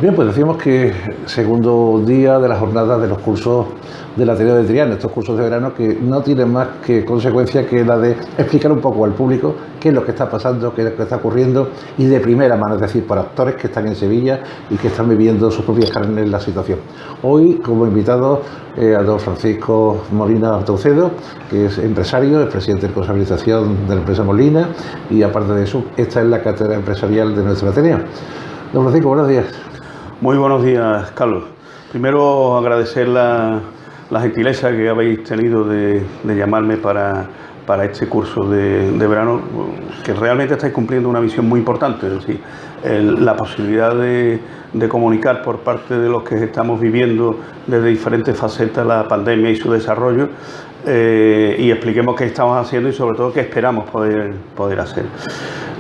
Bien, pues decíamos que segundo día de las jornadas de los cursos del Ateneo de Triana, estos cursos de verano que no tienen más que consecuencia que la de explicar un poco al público qué es lo que está pasando, qué es lo que está ocurriendo y de primera mano, es decir, por actores que están en Sevilla y que están viviendo sus propias carnes la situación. Hoy, como invitado, a don Francisco Molina Taucedo, que es empresario, es presidente de Responsabilización de la empresa Molina y aparte de eso, esta es la cátedra empresarial de nuestro Ateneo. Don Francisco, buenos días. Muy buenos días, Carlos. Primero agradecer la gentileza que habéis tenido de llamarme para este curso de verano, que realmente estáis cumpliendo una misión muy importante, es decir, la posibilidad de comunicar por parte de los que estamos viviendo desde diferentes facetas la pandemia y su desarrollo, y expliquemos qué estamos haciendo y sobre todo qué esperamos poder hacer.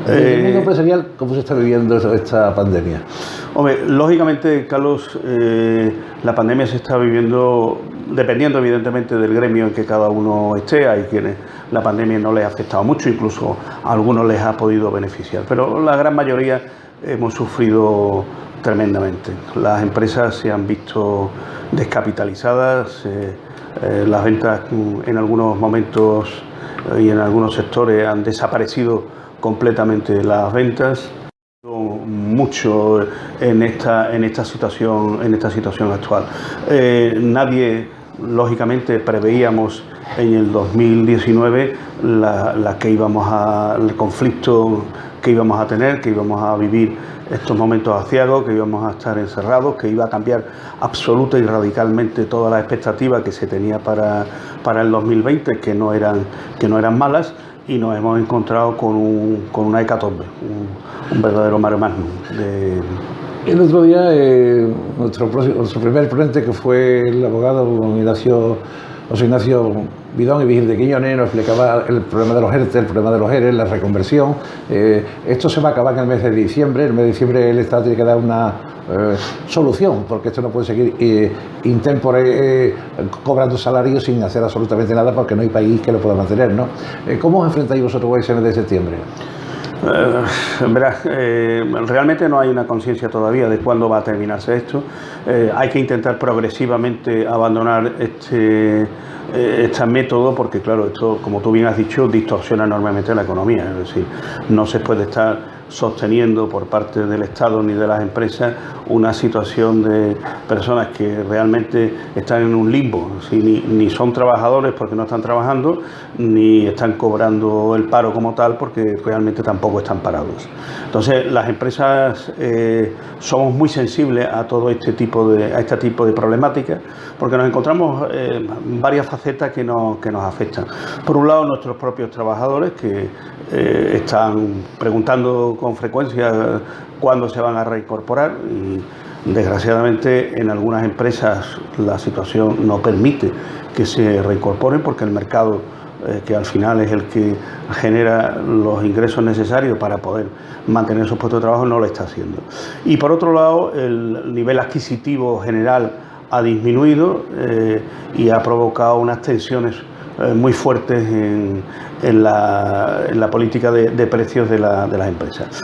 Desde el mundo empresarial, ¿cómo se está viviendo esta pandemia? Hombre, lógicamente, Carlos, la pandemia se está viviendo dependiendo evidentemente del gremio en que cada uno esté. Hay quienes la pandemia no les ha afectado mucho, incluso a algunos les ha podido beneficiar, pero la gran mayoría hemos sufrido tremendamente. Las empresas se han visto descapitalizadas, las ventas en algunos momentos y en algunos sectores han desaparecido completamente las ventas. Mucho en esta situación actual. Nadie, lógicamente, preveíamos en el 2019 el conflicto que íbamos a tener, que íbamos a vivir estos momentos aciagos, que íbamos a estar encerrados, que iba a cambiar absoluta y radicalmente todas las expectativas que se tenía para el 2020, que no eran malas. Y nos hemos encontrado con una hecatombe, un verdadero mare magnum. El otro día, nuestro primer ponente, que fue el abogado José Ignacio Bidón y Vigil de Quiñones, nos explicaba el problema de los ERTE, el problema de los ERE, la reconversión. Esto se va a acabar en el mes de diciembre. En el mes de diciembre el Estado tiene que dar una solución, porque esto no puede seguir intempore cobrando salarios sin hacer absolutamente nada, porque no hay país que lo pueda mantener, ¿no? ¿Cómo os enfrentáis vosotros ese mes de septiembre? Verás, realmente no hay una conciencia todavía de cuándo va a terminarse esto. Hay que intentar progresivamente abandonar este método, porque claro, esto, como tú bien has dicho, distorsiona enormemente la economía. Es decir, no se puede estar sosteniendo por parte del Estado ni de las empresas una situación de personas que realmente están en un limbo, ¿sí? Ni son trabajadores porque no están trabajando, ni están cobrando el paro como tal porque realmente tampoco están parados. Entonces, las empresas somos muy sensibles a todo este tipo de problemáticas, porque nos encontramos varias facetas que nos afectan. Por un lado, nuestros propios trabajadores, que están preguntando con frecuencia cuándo se van a reincorporar, y desgraciadamente en algunas empresas la situación no permite que se reincorporen, porque el mercado, que al final es el que genera los ingresos necesarios para poder mantener esos puestos de trabajo, no lo está haciendo. Y por otro lado, el nivel adquisitivo general ha disminuido y ha provocado unas tensiones muy fuertes en la política de precios de las empresas.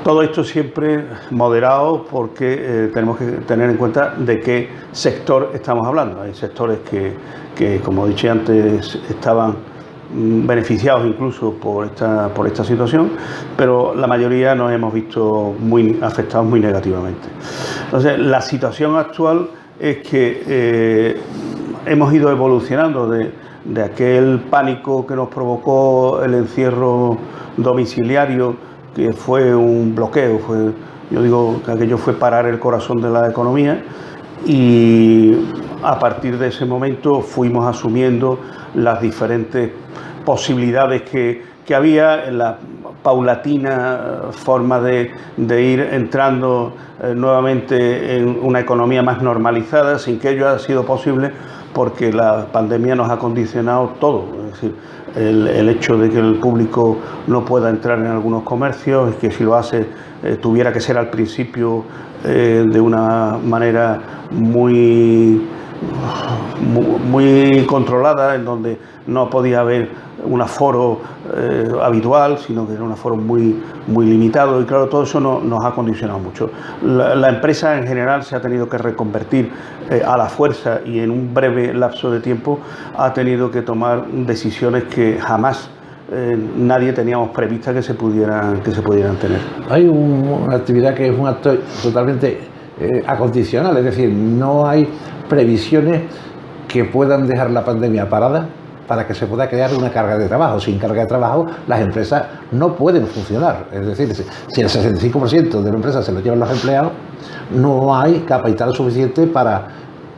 Todo esto siempre moderado, porque tenemos que tener en cuenta de qué sector estamos hablando. Hay sectores que como dije antes, estaban beneficiados incluso por esta situación, pero la mayoría nos hemos visto muy afectados muy negativamente. Entonces, la situación actual es que hemos ido evolucionando de aquel pánico que nos provocó el encierro domiciliario, que fue un bloqueo, yo digo que aquello fue parar el corazón de la economía, y a partir de ese momento fuimos asumiendo las diferentes posibilidades que había en la paulatina forma de ir entrando nuevamente en una economía más normalizada, sin que ello haya sido posible, porque la pandemia nos ha condicionado todo. Es decir, el hecho de que el público no pueda entrar en algunos comercios, y que si lo hace tuviera que ser al principio de una manera muy muy controlada, en donde no podía haber un aforo habitual, sino que era un aforo muy limitado, y claro, todo eso nos ha condicionado mucho. La empresa en general se ha tenido que reconvertir a la fuerza, y en un breve lapso de tiempo ha tenido que tomar decisiones que jamás nadie teníamos prevista que se pudieran tener. Hay una actividad que es un acto totalmente acondicional, es decir, no hay previsiones que puedan dejar la pandemia parada para que se pueda crear una carga de trabajo. Sin carga de trabajo las empresas no pueden funcionar. Es decir, si el 65% de la empresa se lo llevan los empleados, no hay capital suficiente para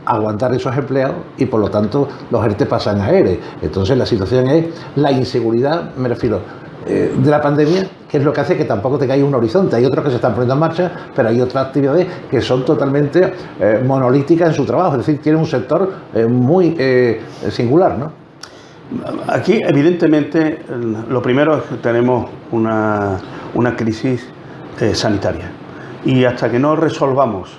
aguantar esos empleados, y por lo tanto los ERTE pasan a ERE. Entonces la situación es la inseguridad, me refiero, de la pandemia, que es lo que hace que tampoco tengáis un horizonte. Hay otros que se están poniendo en marcha, pero hay otras actividades que son totalmente monolíticas en su trabajo, es decir, tiene un sector muy singular, ¿no? Aquí, evidentemente, lo primero es que tenemos una crisis sanitaria, y hasta que no resolvamos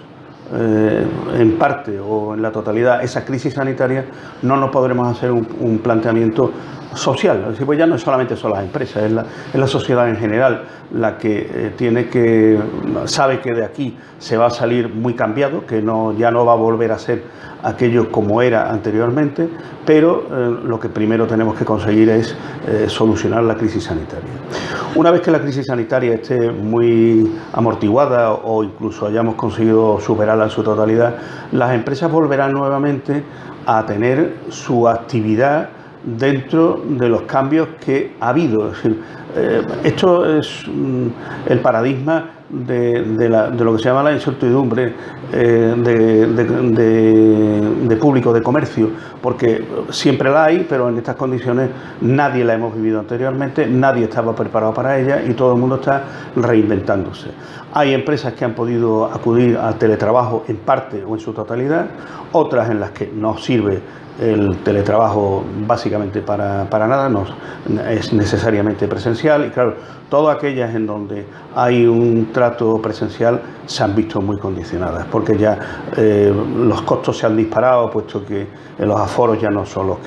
en parte o en la totalidad esa crisis sanitaria, no nos podremos hacer un planteamiento social. Es decir, pues ya no solamente son las empresas, es la sociedad en general la que sabe que de aquí se va a salir muy cambiado, que ya no va a volver a ser aquello como era anteriormente, pero lo que primero tenemos que conseguir es solucionar la crisis sanitaria. Una vez que la crisis sanitaria esté muy amortiguada, o incluso hayamos conseguido superarla en su totalidad, las empresas volverán nuevamente a tener su actividad dentro de los cambios que ha habido. Es decir, esto es el paradigma de lo que se llama la incertidumbre de público, de comercio, porque siempre la hay, pero en estas condiciones nadie la hemos vivido anteriormente, nadie estaba preparado para ella, y todo el mundo está reinventándose. Hay empresas que han podido acudir al teletrabajo en parte o en su totalidad, otras en las que no sirve el teletrabajo básicamente para nada, no es necesariamente presencial, y claro, todas aquellas en donde hay un trato presencial se han visto muy condicionadas, porque ya los costos se han disparado, puesto que los aforos ya no son los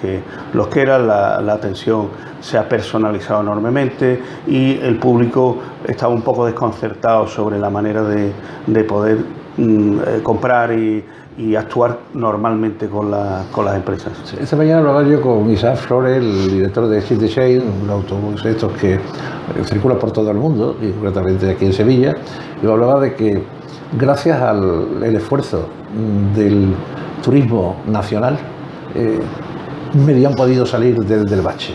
que eran, la atención se ha personalizado enormemente, y el público está un poco desconcertado sobre la manera de poder comprar y actuar normalmente con las empresas. Esta mañana hablaba yo con Isaac Flores, el director de City Shade, un autobús estos que circula por todo el mundo, y concretamente aquí en Sevilla, y hablaba de que gracias al esfuerzo del turismo nacional, medio han podido salir del bache.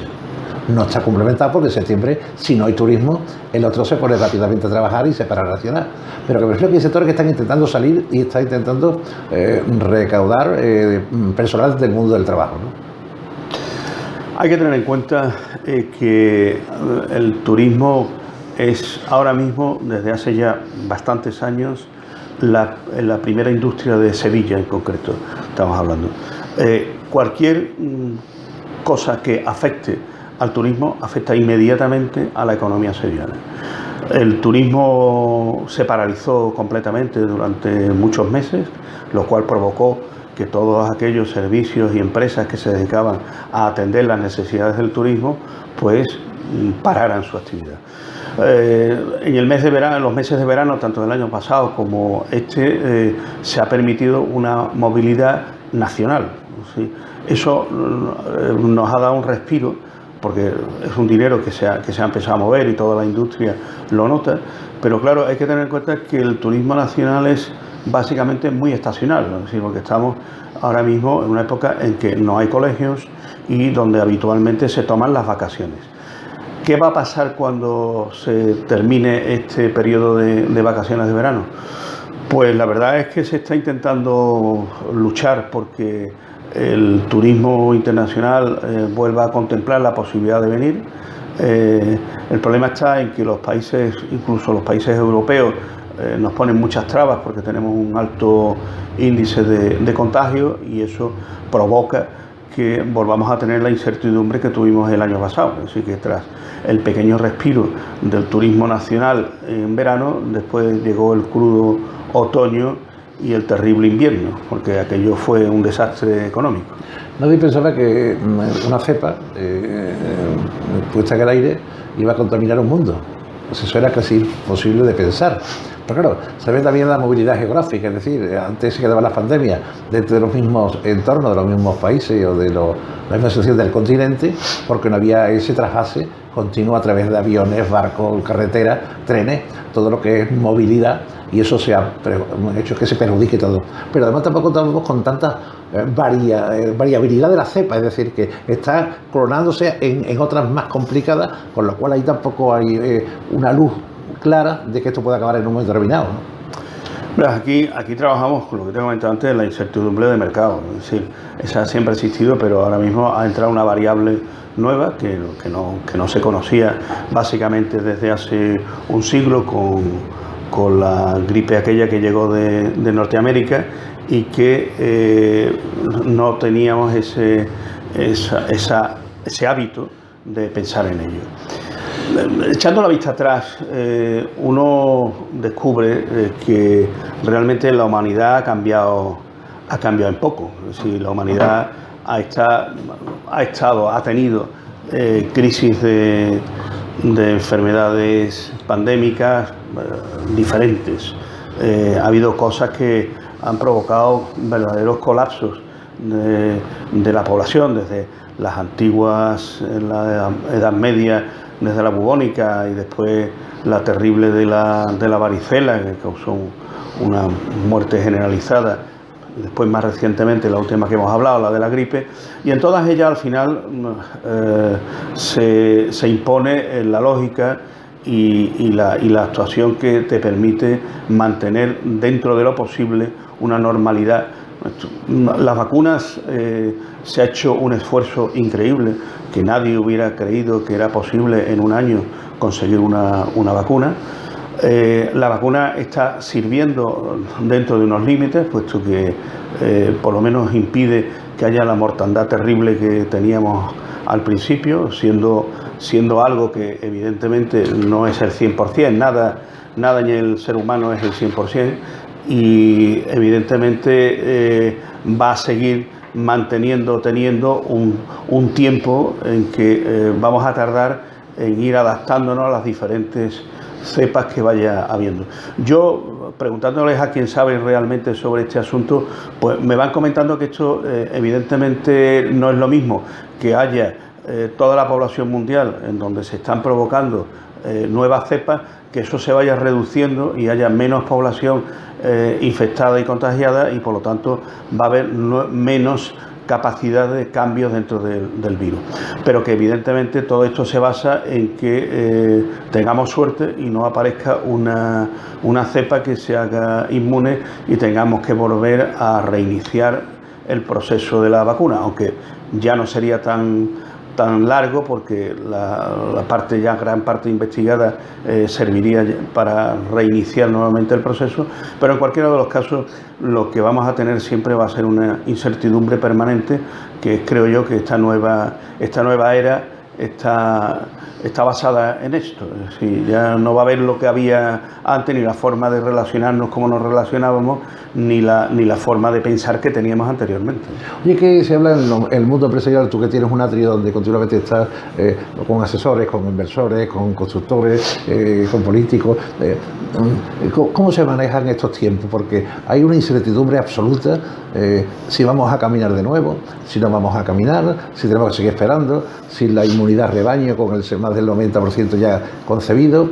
No está complementado porque en septiembre, si no hay turismo, el otro se pone rápidamente a trabajar y se para a racionar. Pero que me refiero que hay sectores que están intentando salir y están intentando recaudar personal del mundo del trabajo, ¿no? Hay que tener en cuenta que el turismo es ahora mismo, desde hace ya bastantes años, la primera industria de Sevilla en concreto, estamos hablando. Cualquier cosa que afecte al turismo afecta inmediatamente a la economía sevillana. El turismo se paralizó completamente durante muchos meses, lo cual provocó que todos aquellos servicios y empresas que se dedicaban a atender las necesidades del turismo, pues pararan su actividad. En el mes de verano, en los meses de verano, tanto del año pasado como se ha permitido una movilidad nacional. ¿Sí? Eso nos ha dado un respiro, porque es un dinero que se ha empezado a mover y toda la industria lo nota, pero claro, hay que tener en cuenta que el turismo nacional es básicamente muy estacional, ¿no? Es decir, porque estamos ahora mismo en una época en que no hay colegios y donde habitualmente se toman las vacaciones. ¿Qué va a pasar cuando se termine este periodo de vacaciones de verano? Pues la verdad es que se está intentando luchar porque el turismo internacional vuelva a contemplar la posibilidad de venir. El problema está en que los países, incluso los países europeos, nos ponen muchas trabas porque tenemos un alto índice de contagio, y eso provoca que volvamos a tener la incertidumbre que tuvimos el año pasado. Así que tras el pequeño respiro del turismo nacional en verano, después llegó el crudo otoño y el terrible invierno, porque aquello fue un desastre económico. Nadie pensaba que una cepa puesta en el aire iba a contaminar un mundo. Pues eso era casi imposible de pensar. Pero claro, se ve también la movilidad geográfica, es decir, antes se quedaban las pandemias dentro de los mismos entornos, de los mismos países o de la misma situación del continente, porque no había ese trasvase continuo a través de aviones, barcos, carreteras, trenes, todo lo que es movilidad, y eso se ha hecho que se perjudique todo. Pero además tampoco estamos con tanta variabilidad de la cepa, es decir, que está clonándose en otras más complicadas, con lo cual ahí tampoco hay una luz clara de que esto puede acabar en un momento determinado, ¿no? Aquí trabajamos con lo que te he comentado antes, la incertidumbre de mercado. Es decir, esa siempre ha existido, pero ahora mismo ha entrado una variable nueva que no se conocía básicamente desde hace un siglo con la gripe aquella que llegó de Norteamérica y que no teníamos ese hábito de pensar en ello. Echando la vista atrás, uno descubre que realmente la humanidad ha cambiado en poco. Es decir, la humanidad ha tenido crisis de enfermedades pandémicas diferentes. Ha habido cosas que han provocado verdaderos colapsos de la población, desde las antiguas, en la Edad Media, desde la bubónica y después la terrible de la varicela, que causó una muerte generalizada, y después más recientemente la última que hemos hablado, la de la gripe, y en todas ellas al final se impone la lógica y la actuación que te permite mantener dentro de lo posible una normalidad. Las vacunas, se ha hecho un esfuerzo increíble, que nadie hubiera creído que era posible en un año conseguir una vacuna. La vacuna está sirviendo dentro de unos límites, puesto que por lo menos impide que haya la mortandad terrible que teníamos al principio, siendo algo que evidentemente no es el 100%, nada en el ser humano es el 100%, y evidentemente va a seguir teniendo un tiempo en que vamos a tardar en ir adaptándonos a las diferentes cepas que vaya habiendo. Yo, preguntándoles a quien sabe realmente sobre este asunto, pues me van comentando que esto evidentemente no es lo mismo que haya toda la población mundial en donde se están provocando nuevas cepas, que eso se vaya reduciendo y haya menos población infectada y contagiada, y por lo tanto va a haber menos capacidad de cambios dentro del virus, pero que evidentemente todo esto se basa en que tengamos suerte y no aparezca una cepa que se haga inmune y tengamos que volver a reiniciar el proceso de la vacuna, aunque ya no sería tan largo, porque gran parte investigada serviría para reiniciar nuevamente el proceso, pero en cualquiera de los casos lo que vamos a tener siempre va a ser una incertidumbre permanente, que creo yo que esta nueva era está basada en esto. Es decir, ya no va a haber lo que había antes, ni la forma de relacionarnos como nos relacionábamos, ni la forma de pensar que teníamos anteriormente. Oye, que se habla en el mundo empresarial, tú que tienes un atrio donde continuamente estás con asesores, con inversores, con constructores, con políticos, ¿cómo se manejan estos tiempos? Porque hay una incertidumbre absoluta, si vamos a caminar de nuevo, si no vamos a caminar, si tenemos que seguir esperando, si la inmunidad rebaño con más del 90% ya concebido,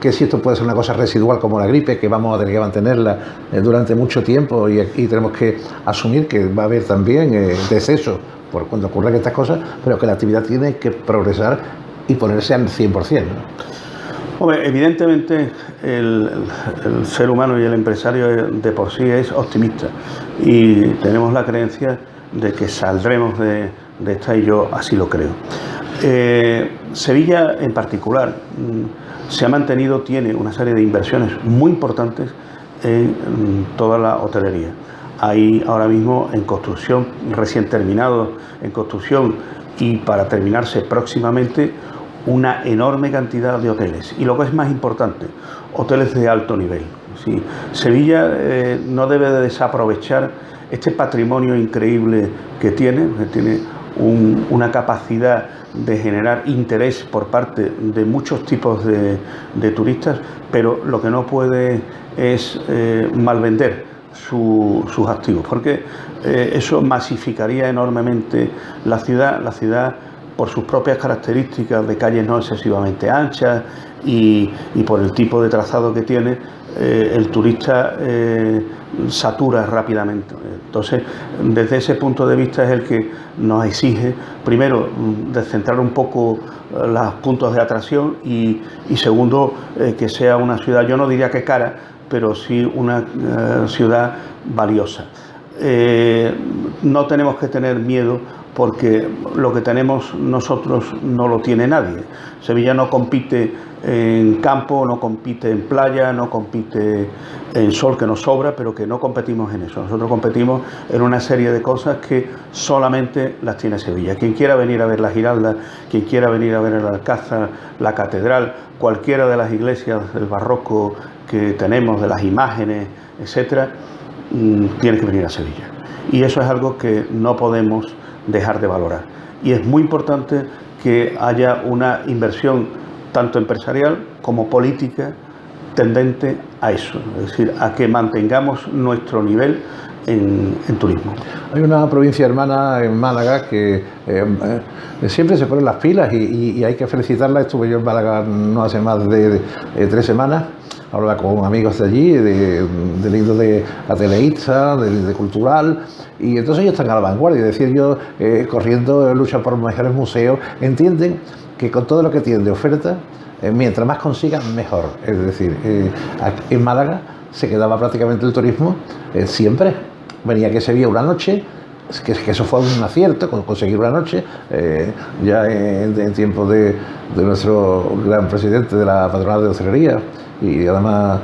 que si esto puede ser una cosa residual como la gripe, que vamos a tener que mantenerla durante mucho tiempo, y tenemos que asumir que va a haber también decesos por cuando ocurran estas cosas, pero que la actividad tiene que progresar y ponerse al 100%, ¿no? Hombre, evidentemente el ser humano y el empresario de por sí es optimista, y tenemos la creencia de que saldremos de esta, y yo así lo creo. Sevilla en particular tiene una serie de inversiones muy importantes en toda la hotelería. Hay ahora mismo en construcción, recién terminado en construcción y para terminarse próximamente, una enorme cantidad de hoteles. Y lo que es más importante, hoteles de alto nivel. Sí. Sevilla no debe de desaprovechar este patrimonio increíble que tiene una capacidad de generar interés por parte de muchos tipos de turistas, pero lo que no puede es malvender sus activos, porque eso masificaría enormemente la ciudad. La ciudad, por sus propias características de calles no excesivamente anchas y por el tipo de trazado que tiene, el turista satura rápidamente. Entonces, desde ese punto de vista es el que nos exige, primero, descentrar un poco los puntos de atracción y segundo, que sea una ciudad, yo no diría que cara, pero sí una ciudad valiosa. No tenemos que tener miedo porque lo que tenemos nosotros no lo tiene nadie. Sevilla no compite en campo, no compite en playa, no compite en sol, que nos sobra, pero que no competimos en eso. Nosotros competimos en una serie de cosas que solamente las tiene Sevilla. Quien quiera venir a ver la Giralda, quien quiera venir a ver el Alcázar, la catedral, cualquiera de las iglesias del barroco que tenemos, de las imágenes, etcétera, tiene que venir a Sevilla. Y eso es algo que no podemos dejar de valorar. Y es muy importante que haya una inversión tanto empresarial como política tendente a eso, es decir, a que mantengamos nuestro nivel en turismo. Hay una provincia hermana en Málaga que siempre se ponen las pilas y hay que felicitarla. Estuve yo en Málaga no hace más de 3 semanas. Hablaba con amigos de allí, del hilo de ateleísta, de cultural, y entonces ellos están a la vanguardia. Es decir, ellos corriendo lucha por mejores museos, entienden que con todo lo que tienen de oferta, mientras más consigan, mejor. Es decir, en Málaga se quedaba prácticamente el turismo siempre. Venía que se veía una noche, que eso fue un acierto, conseguir una noche, ya en tiempo de nuestro gran presidente de la patronal de hostelería y además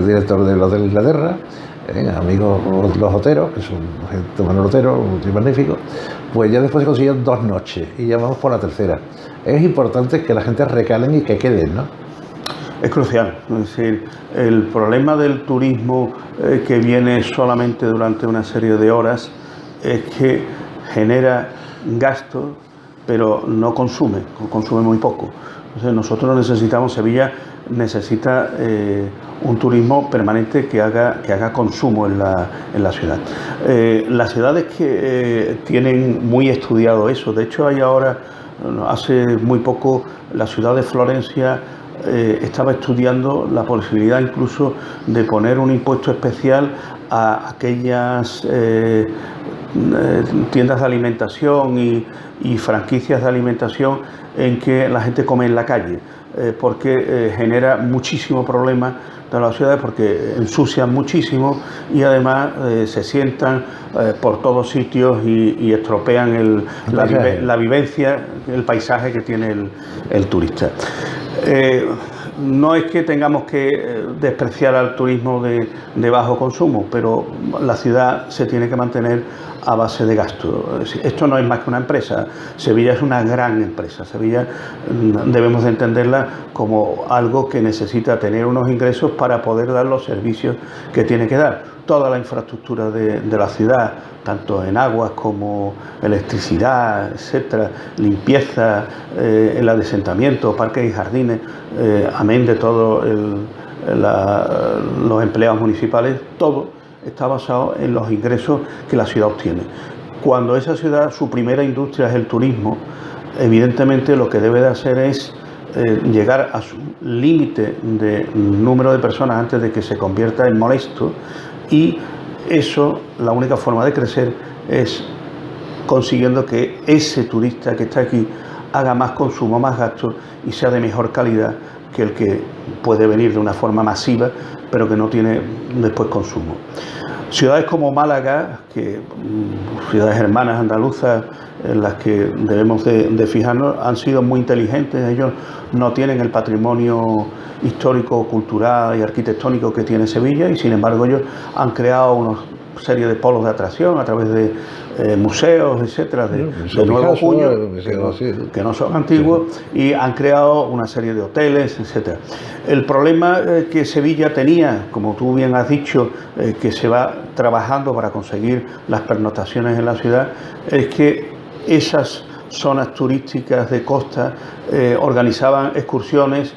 director del Hotel Inglaterra, amigos los Oteros, que son gente, Manuel Otero, un tío magnífico, pues ya después se consiguieron 2 noches y ya vamos por la tercera. Es importante que la gente recalen y que queden, ¿no? Es crucial, es decir, el problema del turismo que viene solamente durante una serie de horas es que genera gasto, pero no consume muy poco. Entonces nosotros necesitamos, Sevilla necesita un turismo permanente que haga consumo en la ciudad. Las ciudades que tienen muy estudiado eso, de hecho hay ahora, hace muy poco, la ciudad de Florencia estaba estudiando la posibilidad incluso de poner un impuesto especial a aquellas tiendas de alimentación y franquicias de alimentación en que la gente come en la calle, porque genera muchísimo problema de las ciudades, porque ensucian muchísimo y además se sientan por todos sitios y estropean la vivencia, el paisaje que tiene el turista. No es que tengamos que despreciar al turismo de bajo consumo, pero la ciudad se tiene que mantener a base de gasto. Esto no es más que una empresa. Sevilla es una gran empresa. Sevilla debemos de entenderla como algo que necesita tener unos ingresos para poder dar los servicios que tiene que dar. Toda la infraestructura de la ciudad, tanto en aguas como electricidad, etcétera, limpieza, el adesentamiento, parques y jardines, amén de todos los empleados municipales, todo está basado en los ingresos que la ciudad obtiene. Cuando esa ciudad, su primera industria es el turismo, evidentemente lo que debe de hacer es llegar a su límite de número de personas antes de que se convierta en molesto, y eso, la única forma de crecer es consiguiendo que ese turista que está aquí haga más consumo, más gasto y sea de mejor calidad que el que puede venir de una forma masiva pero que no tiene después consumo. Ciudades como Málaga, ciudades hermanas andaluzas en las que debemos de fijarnos, han sido muy inteligentes. Ellos no tienen el patrimonio histórico, cultural y arquitectónico que tiene Sevilla, y sin embargo ellos han creado unos serie de polos de atracción a través de museos, etcétera, de nuevo cuño, que no son antiguos, y han creado una serie de hoteles, etcétera. El problema que Sevilla tenía, como tú bien has dicho, que se va trabajando para conseguir las pernoctaciones en la ciudad, es que esas zonas turísticas de costa organizaban excursiones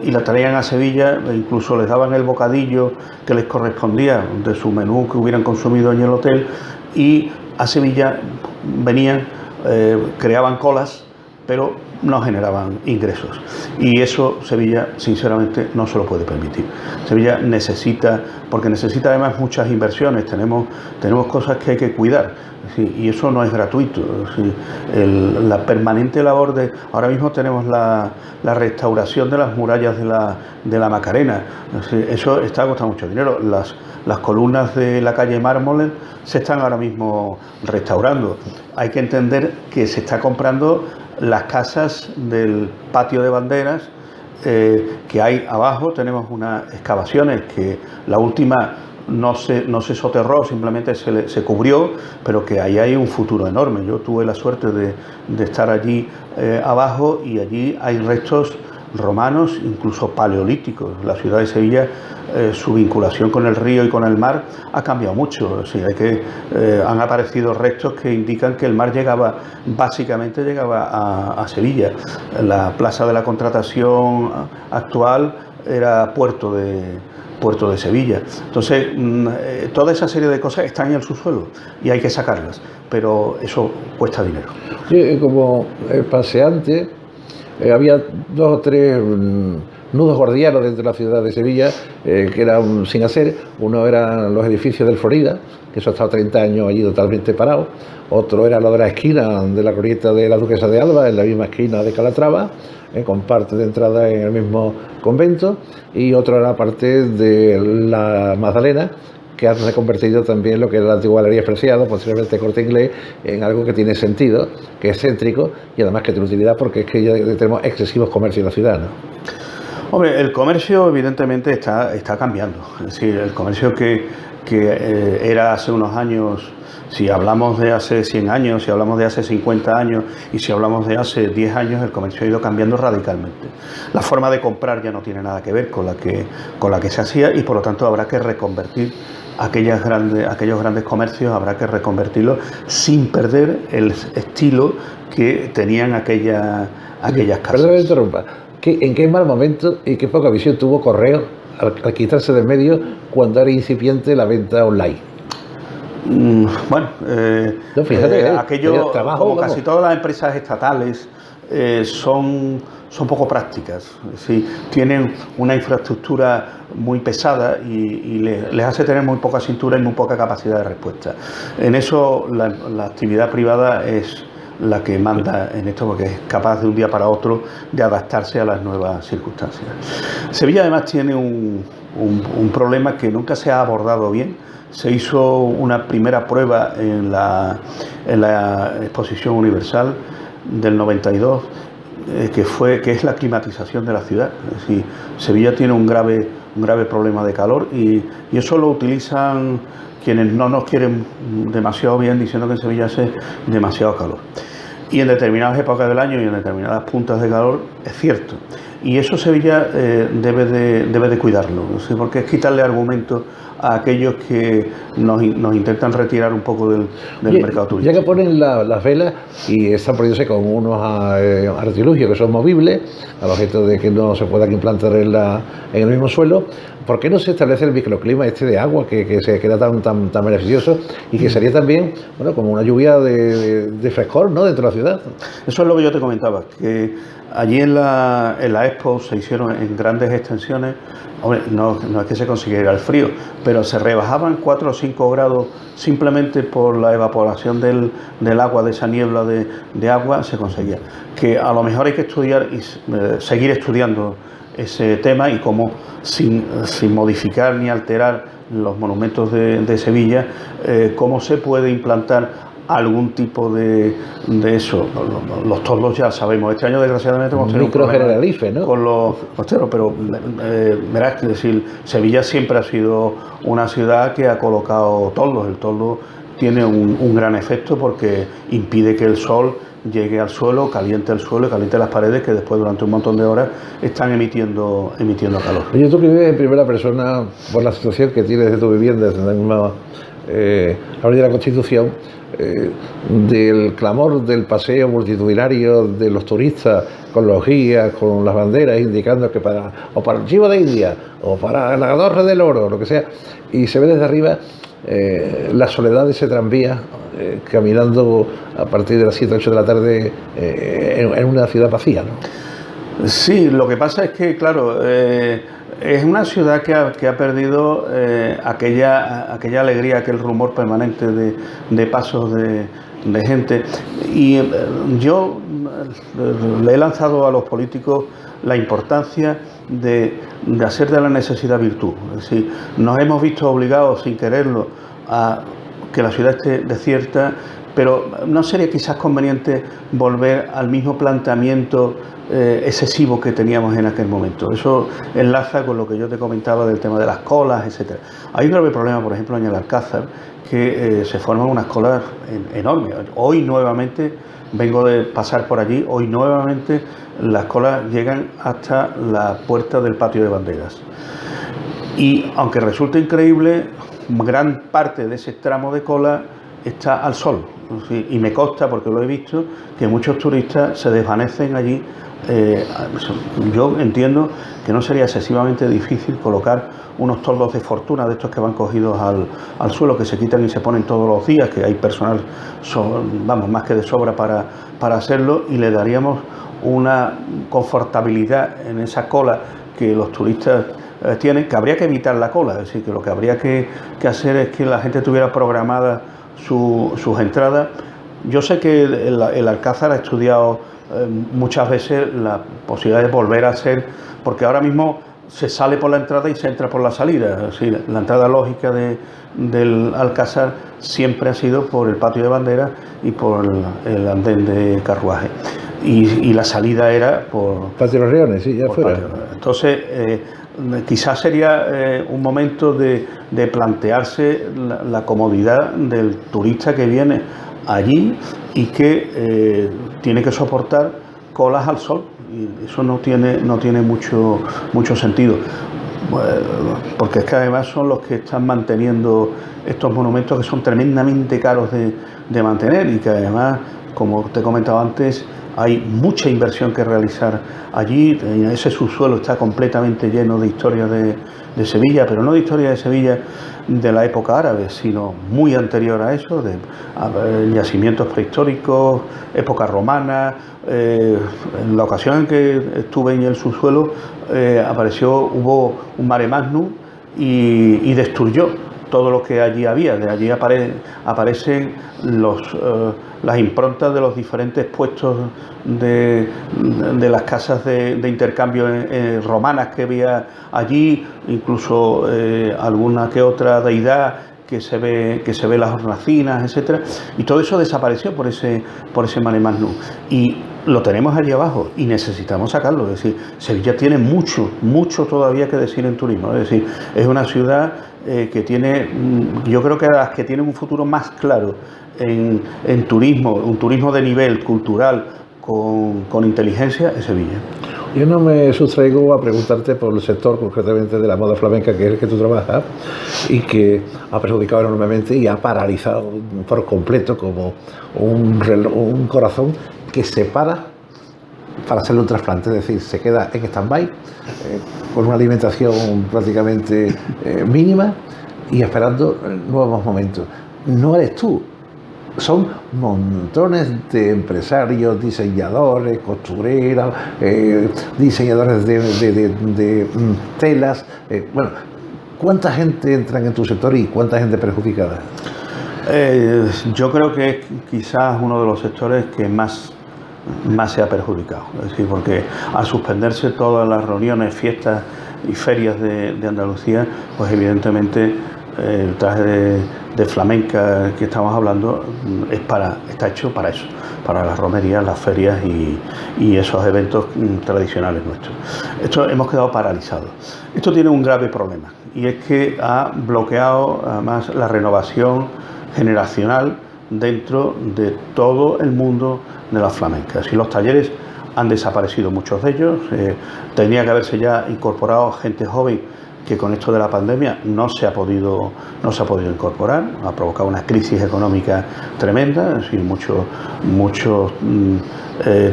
y la traían a Sevilla, e incluso les daban el bocadillo que les correspondía de su menú que hubieran consumido en el hotel, y a Sevilla venían, creaban colas, pero no generaban ingresos, y eso Sevilla sinceramente no se lo puede permitir. Sevilla necesita, porque necesita además muchas inversiones, tenemos cosas que hay que cuidar. Sí, y eso no es gratuito. Sí, la permanente labor de... Ahora mismo tenemos la restauración de las murallas de la Macarena. Sí, eso está costando mucho dinero. Las columnas de la calle Mármoles se están ahora mismo restaurando. Hay que entender que se está comprando las casas del patio de banderas que hay abajo. Tenemos unas excavaciones que la última no se soterró, simplemente se cubrió, pero que ahí hay un futuro enorme. Yo tuve la suerte de estar allí abajo, y allí hay restos romanos, incluso paleolíticos. La ciudad de Sevilla, su vinculación con el río y con el mar ha cambiado mucho. Sí, han aparecido restos que indican que el mar básicamente llegaba a Sevilla. La Plaza de la Contratación actual era puerto de Sevilla. Entonces, toda esa serie de cosas están en el subsuelo y hay que sacarlas, pero eso cuesta dinero. Sí, como paseante, había 2 o 3 nudos gordianos dentro de la ciudad de Sevilla que eran sin hacer. Uno eran los edificios del Florida, que eso ha estado 30 años allí totalmente parado. Otro era lo de la esquina de la glorieta de la Duquesa de Alba, en la misma esquina de Calatrava, con parte de entrada en el mismo convento, y otro era la parte de la Magdalena, que ha reconvertido también lo que era la antigua Galería Preciado, posteriormente Corte Inglés, en algo que tiene sentido, que es céntrico y además que tiene utilidad, porque es que ya tenemos excesivos comercios en la ciudad, ¿no? Hombre, el comercio evidentemente está cambiando. Es decir, el comercio que era hace unos años, si hablamos de hace 100 años, si hablamos de hace 50 años y si hablamos de hace 10 años, el comercio ha ido cambiando radicalmente. La forma de comprar ya no tiene nada que ver con la que se hacía, y por lo tanto habrá que reconvertir aquellos grandes comercios, habrá que reconvertirlos sin perder el estilo que tenían aquellas casas. Perdón que me interrumpa. ¿En qué mal momento y qué poca visión tuvo Correo al quitarse del medio cuando era incipiente la venta online? Bueno, no, fíjate, aquello, como casi todas las empresas estatales, son poco prácticas. ¿Sí? Tienen una infraestructura muy pesada y les hace tener muy poca cintura y muy poca capacidad de respuesta. En eso la actividad privada es la que manda en esto, porque es capaz de un día para otro de adaptarse a las nuevas circunstancias. Sevilla además tiene un problema que nunca se ha abordado bien. Se hizo una primera prueba en la Exposición Universal del 92, que es la climatización de la ciudad. Es decir, Sevilla tiene un grave problema de calor, y eso lo utilizan quienes no nos quieren demasiado bien, diciendo que en Sevilla hace demasiado calor. Y en determinadas épocas del año y en determinadas puntas de calor es cierto. Y eso Sevilla debe de cuidarlo, ¿sí? Porque es quitarle argumentos a aquellos que nos intentan retirar un poco del mercado turístico. Ya que ponen las velas y están poniéndose con unos artilugios que son movibles, al objeto de que no se puedan implantar en el mismo suelo, ¿por qué no se establece el microclima de agua que se queda tan beneficioso y que sería también, bueno, como una lluvia de frescor, ¿no?, dentro de la ciudad? Eso es lo que yo te comentaba, que allí en la Expo se hicieron en grandes extensiones. Hombre, no es que se consiguiera el frío, pero se rebajaban 4 o 5 grados simplemente por la evaporación del agua, de esa niebla de agua, se conseguía. Que a lo mejor hay que estudiar y seguir estudiando ese tema, y cómo sin modificar ni alterar los monumentos de Sevilla, cómo se puede implantar algún tipo de eso. Los toldos ya sabemos. Este año, desgraciadamente, hemos tenido un problema ¿no? Con los costeros, pero verás, es decir, Sevilla siempre ha sido una ciudad que ha colocado toldos. El toldo tiene un gran efecto porque impide que el sol llegue al suelo, caliente el suelo y caliente las paredes, que después durante un montón de horas están emitiendo calor. Oye, tú que vives en primera persona por la situación que tienes de tu vivienda, desde la misma avenida de la Constitución, del clamor del paseo multitudinario de los turistas con los guías, con las banderas indicando que para el Chivo de India o para la Torre del Oro, lo que sea, y se ve desde arriba la soledad de ese tranvía caminando a partir de las 7 o 8 de la tarde en una ciudad vacía, ¿no? Sí, lo que pasa es que, claro, es una ciudad que ha perdido aquella alegría, aquel rumor permanente de pasos de gente. Y yo le he lanzado a los políticos la importancia de hacer de la necesidad virtud. Es decir, nos hemos visto obligados sin quererlo a que la ciudad esté desierta, pero no sería quizás conveniente volver al mismo planteamiento excesivo que teníamos en aquel momento. Eso enlaza con lo que yo te comentaba del tema de las colas, etcétera. Hay un grave problema, por ejemplo, en el Alcázar, que se forman unas colas enormes. Hoy nuevamente, vengo de pasar por allí, hoy nuevamente las colas llegan hasta la puerta del patio de banderas. Y aunque resulte increíble, gran parte de ese tramo de cola está al sol. Y me consta, porque lo he visto, que muchos turistas se desvanecen allí. Yo entiendo que no sería excesivamente difícil colocar unos toldos de fortuna de estos que van cogidos al suelo, que se quitan y se ponen todos los días, que hay personal, más que de sobra para hacerlo, y le daríamos una confortabilidad en esa cola que los turistas tienen, que habría que evitar la cola. Es decir, que lo que habría que hacer es que la gente tuviera programada sus entradas. Yo sé que el Alcázar ha estudiado muchas veces la posibilidad de volver a ser, porque ahora mismo se sale por la entrada y se entra por la salida. Es decir, la entrada lógica del Alcázar siempre ha sido por el patio de banderas y por el andén de carruaje. Y la salida era por Patio de los Reones, sí, ya fuera. Entonces, quizás sería un momento de plantearse la comodidad del turista que viene allí y que tiene que soportar colas al sol, y eso no tiene mucho sentido, porque es que además son los que están manteniendo estos monumentos, que son tremendamente caros de mantener, y que además, como te he comentado antes, hay mucha inversión que realizar allí. Ese subsuelo está completamente lleno de historia de Sevilla, pero no de historia de Sevilla de la época árabe, sino muy anterior a eso, de yacimientos prehistóricos, época romana. En la ocasión en que estuve en el subsuelo, hubo un mare magnum y destruyó todo lo que allí había. De allí aparecen las improntas de los diferentes puestos de las casas de intercambio romanas que había allí, incluso alguna que otra deidad que se ve las hornacinas, etcétera, y todo eso desapareció por ese mare magnum, y lo tenemos allí abajo y necesitamos sacarlo. Es decir, Sevilla tiene mucho todavía que decir en turismo. Es decir, es una ciudad que tiene, yo creo que las que tienen un futuro más claro en turismo, un turismo de nivel cultural con inteligencia, es Sevilla. Yo no me sustraigo a preguntarte por el sector concretamente de la moda flamenca, que es el que tú trabajas, y que ha perjudicado enormemente y ha paralizado por completo como un corazón que se para hacerle un trasplante, es decir, se queda en stand-by con una alimentación prácticamente mínima y esperando nuevos momentos. No eres tú. Son montones de empresarios, diseñadores, costureras, diseñadores de telas. Bueno, ¿cuánta gente entra en tu sector y cuánta gente perjudicada? Yo creo que es quizás uno de los sectores que más se ha perjudicado. Es decir, porque al suspenderse todas las reuniones, fiestas y ferias de Andalucía, pues evidentemente el traje de flamenca que estamos hablando está hecho para eso, para las romerías, las ferias y esos eventos tradicionales nuestros. Esto hemos quedado paralizados. Esto tiene un grave problema y es que ha bloqueado además la renovación generacional dentro de todo el mundo de las flamencas. Y los talleres han desaparecido muchos de ellos. Tenía que haberse ya incorporado gente joven que con esto de la pandemia no se ha podido incorporar, ha provocado una crisis económica tremenda, es decir, muchos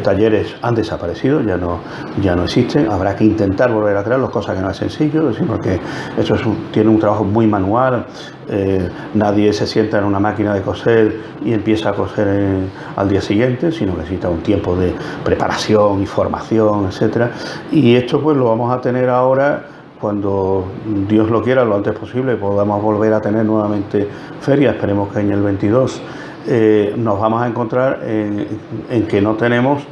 talleres han desaparecido, ya no existen, habrá que intentar volver a crearlos, cosa que no es sencillo, es decir, porque eso tiene un trabajo muy manual, nadie se sienta en una máquina de coser y empieza a coser al día siguiente, sino que necesita un tiempo de preparación y formación, etcétera, y esto pues lo vamos a tener ahora. Cuando Dios lo quiera, lo antes posible, podamos volver a tener nuevamente ferias, esperemos que en el 22 nos vamos a encontrar en que no tenemos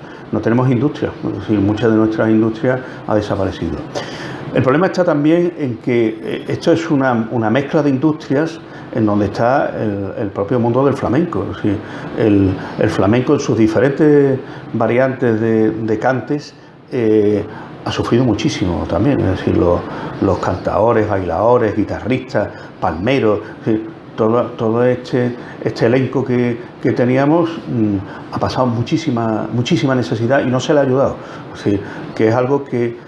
industria, es decir, muchas de nuestras industrias ha desaparecido. El problema está también en que esto es una mezcla de industrias en donde está el propio mundo del flamenco, es decir, el flamenco en sus diferentes variantes de cantes ha sufrido muchísimo también, es decir, los cantadores, bailadores, guitarristas, palmeros, es decir, todo este elenco que teníamos ha pasado muchísima necesidad y no se le ha ayudado, es decir, que es algo que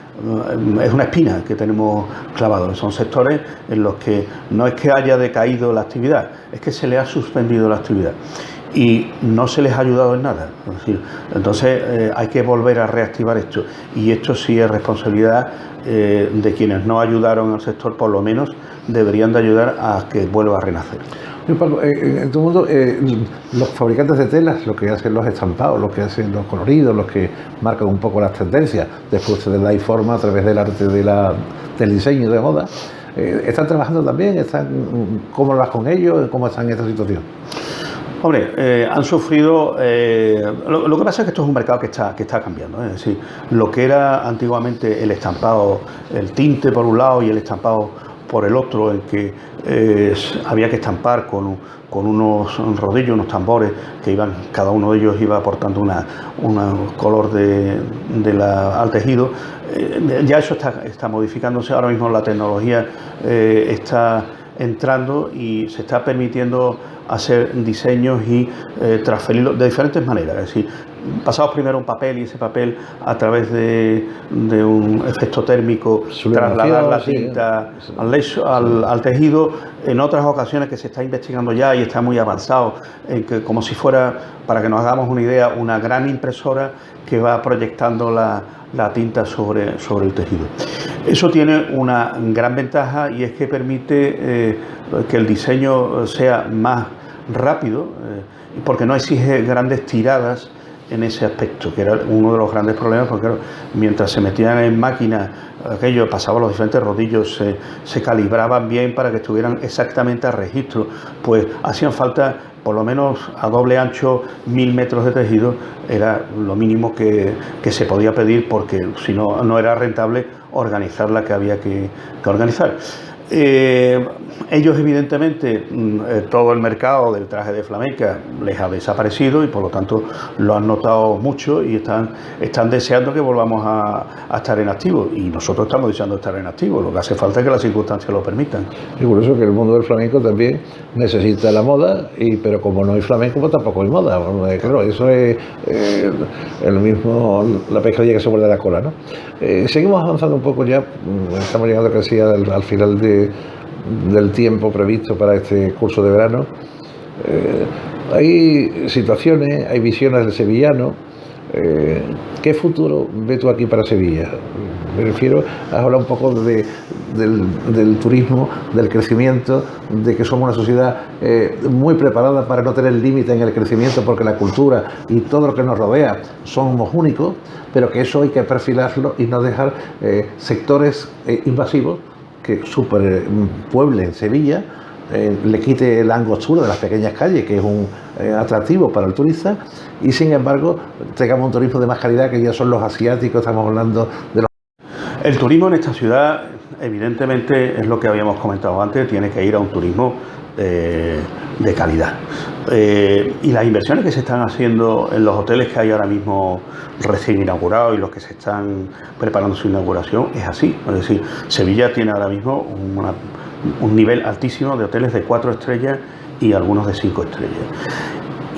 es una espina que tenemos clavado. Son sectores en los que no es que haya decaído la actividad, es que se le ha suspendido la actividad y no se les ha ayudado en nada. Es decir, entonces hay que volver a reactivar esto, y esto sí es responsabilidad de quienes no ayudaron al sector, por lo menos deberían de ayudar a que vuelva a renacer. Paco, en tu mundo, los fabricantes de telas, los que hacen los estampados, los que hacen los coloridos, los que marcan un poco las tendencias, después se les da forma a través del arte del diseño de moda, ¿están trabajando también? ¿Cómo vas con ellos? ¿Cómo están en esta situación? Hombre, han sufrido. Lo que pasa es que esto es un mercado que está cambiando, es decir, lo que era antiguamente el estampado, el tinte por un lado y el estampado por el otro, en que había que estampar con unos rodillos, unos tambores que cada uno de ellos iba aportando un color al tejido. Ya eso está modificándose. Ahora mismo la tecnología está entrando y se está permitiendo hacer diseños y transferirlos de diferentes maneras, es decir, pasamos primero un papel y ese papel a través de un efecto térmico trasladar la tinta al tejido. En otras ocasiones que se está investigando ya y está muy avanzado, como si fuera, para que nos hagamos una idea, una gran impresora que va proyectando la tinta sobre el tejido. Eso tiene una gran ventaja, y es que permite que el diseño sea más rápido, porque no exige grandes tiradas en ese aspecto, que era uno de los grandes problemas, porque claro, mientras se metían en máquina, aquello pasaba los diferentes rodillos, se calibraban bien para que estuvieran exactamente a registro, pues hacían falta por lo menos a doble ancho 1000 metros de tejido, era lo mínimo que se podía pedir, porque si no, no era rentable organizar la que había que organizar. Ellos evidentemente, todo el mercado del traje de flamenca les ha desaparecido y por lo tanto lo han notado mucho y están deseando que volvamos a estar en activo, y nosotros estamos deseando estar en activo. Lo que hace falta es que las circunstancias lo permitan. Y por eso que el mundo del flamenco también necesita la moda, pero como no hay flamenco pues tampoco hay moda. Claro, eso es el mismo, la pescadilla que se muerde la cola, ¿no? Seguimos avanzando un poco ya, estamos llegando casi al final del tiempo previsto para este curso de verano. Hay situaciones, hay visiones del sevillano. ¿Qué futuro ves tú aquí para Sevilla? Me refiero a hablar un poco del turismo, del crecimiento, de que somos una sociedad muy preparada para no tener límite en el crecimiento, porque la cultura y todo lo que nos rodea somos únicos, pero que eso hay que perfilarlo y no dejar sectores invasivos que superpueblen Sevilla, le quite la angostura de las pequeñas calles, que es un atractivo para el turista, y sin embargo tengamos un turismo de más calidad, que ya son los asiáticos. Estamos hablando de los... El turismo en esta ciudad evidentemente, es lo que habíamos comentado antes, tiene que ir a un turismo de calidad. Y las inversiones que se están haciendo en los hoteles que hay ahora mismo recién inaugurados y los que se están preparando su inauguración es así. Es decir, Sevilla tiene ahora mismo un nivel altísimo de hoteles de 4 estrellas y algunos de 5 estrellas.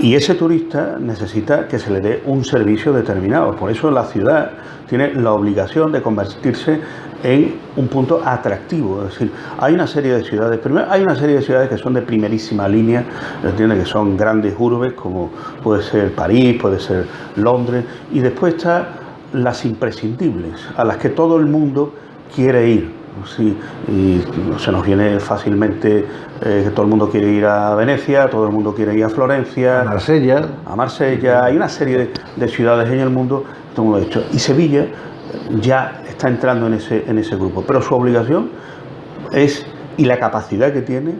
Y ese turista necesita que se le dé un servicio determinado. Por eso la ciudad tiene la obligación de convertirse en un punto atractivo. Es decir, hay una serie de ciudades, primero hay una serie de ciudades que son de primerísima línea, ¿entiendes? Que son grandes urbes, como puede ser París, puede ser Londres, y después están las imprescindibles, a las que todo el mundo quiere ir. Sí, y se nos viene fácilmente que todo el mundo quiere ir a Venecia, todo el mundo quiere ir a Florencia, a Marsella, hay una serie de ciudades en el mundo, todo el mundo ha dicho, y Sevilla ya está entrando en ese grupo, pero su obligación es, y la capacidad que tiene,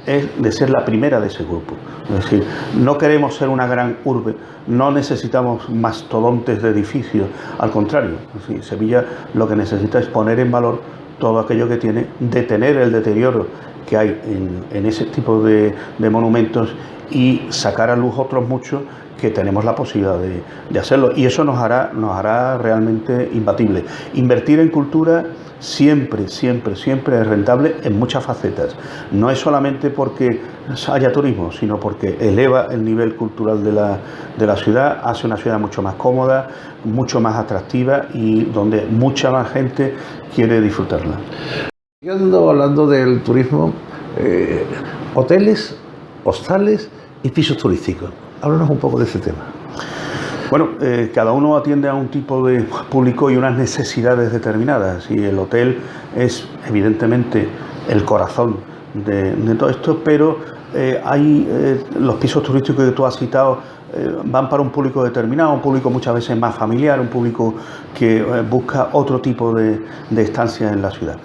es de ser la primera de ese grupo. Es decir, no queremos ser una gran urbe, no necesitamos mastodontes de edificios, al contrario, es decir, Sevilla lo que necesita es poner en valor todo aquello que tiene, detener el deterioro que hay en ese tipo de monumentos y sacar a luz otros muchos que tenemos la posibilidad de hacerlo. Y eso nos hará realmente imbatible. Invertir en cultura siempre, siempre, siempre es rentable en muchas facetas. No es solamente porque haya turismo, sino porque eleva el nivel cultural de la ciudad, hace una ciudad mucho más cómoda, mucho más atractiva y donde mucha más gente quiere disfrutarla. Hablando del turismo, hoteles, hostales y pisos turísticos. Háblanos un poco de ese tema. Bueno, cada uno atiende a un tipo de público y unas necesidades determinadas, y el hotel es evidentemente el corazón de todo esto, pero hay los pisos turísticos que tú has citado van para un público determinado, un público muchas veces más familiar, un público que busca otro tipo de estancia en la ciudad.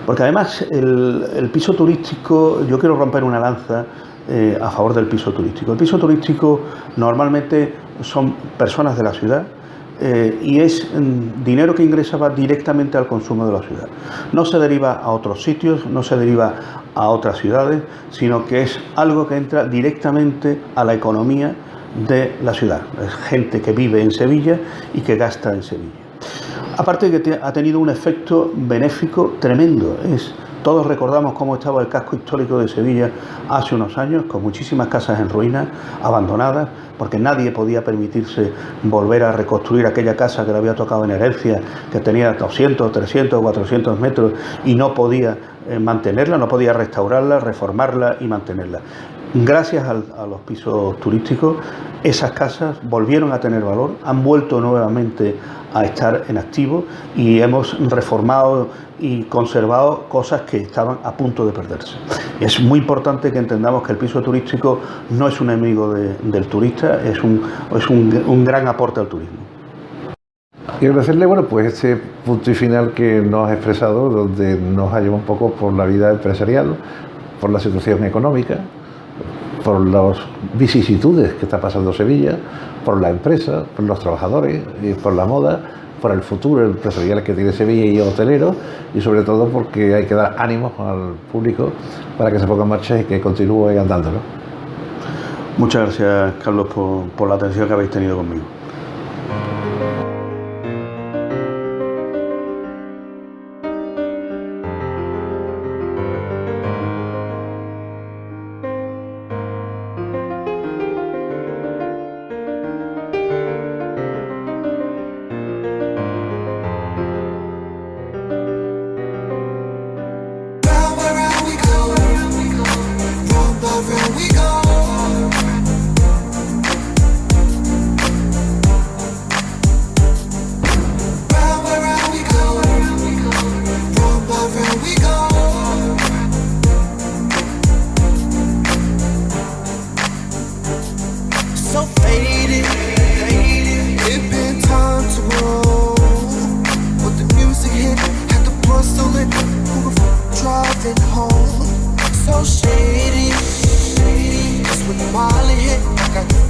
Porque además el piso turístico, yo quiero romper una lanza a favor del piso turístico. El piso turístico normalmente son personas de la ciudad y es dinero que ingresa va directamente al consumo de la ciudad. No se deriva a otros sitios, no se deriva a otras ciudades, sino que es algo que entra directamente a la economía de la ciudad. Es gente que vive en Sevilla y que gasta en Sevilla. Aparte de que ha tenido un efecto benéfico tremendo. Todos recordamos cómo estaba el casco histórico de Sevilla hace unos años, con muchísimas casas en ruinas, abandonadas, porque nadie podía permitirse volver a reconstruir aquella casa que le había tocado en herencia, que tenía 200, 300, 400 metros y no podía mantenerla, no podía restaurarla, reformarla y mantenerla. Gracias a los pisos turísticos, esas casas volvieron a tener valor, han vuelto nuevamente a estar en activo y hemos reformado y conservado cosas que estaban a punto de perderse. Es muy importante que entendamos que el piso turístico no es un enemigo del turista, es un gran aporte al turismo. Y agradecerle, bueno, pues este punto y final que nos ha expresado, donde nos ha llevado un poco por la vida empresarial, por la situación económica, por las vicisitudes que está pasando Sevilla, por la empresa, por los trabajadores, y por la moda, por el futuro empresarial que tiene Sevilla y hotelero, y sobre todo porque hay que dar ánimos al público para que se ponga en marcha y que continúe andando, ¿no? Muchas gracias, Carlos, por la atención que habéis tenido conmigo.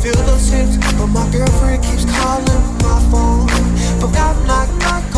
Feel those hips, but my girlfriend keeps calling my phone. But knock, knock, knock.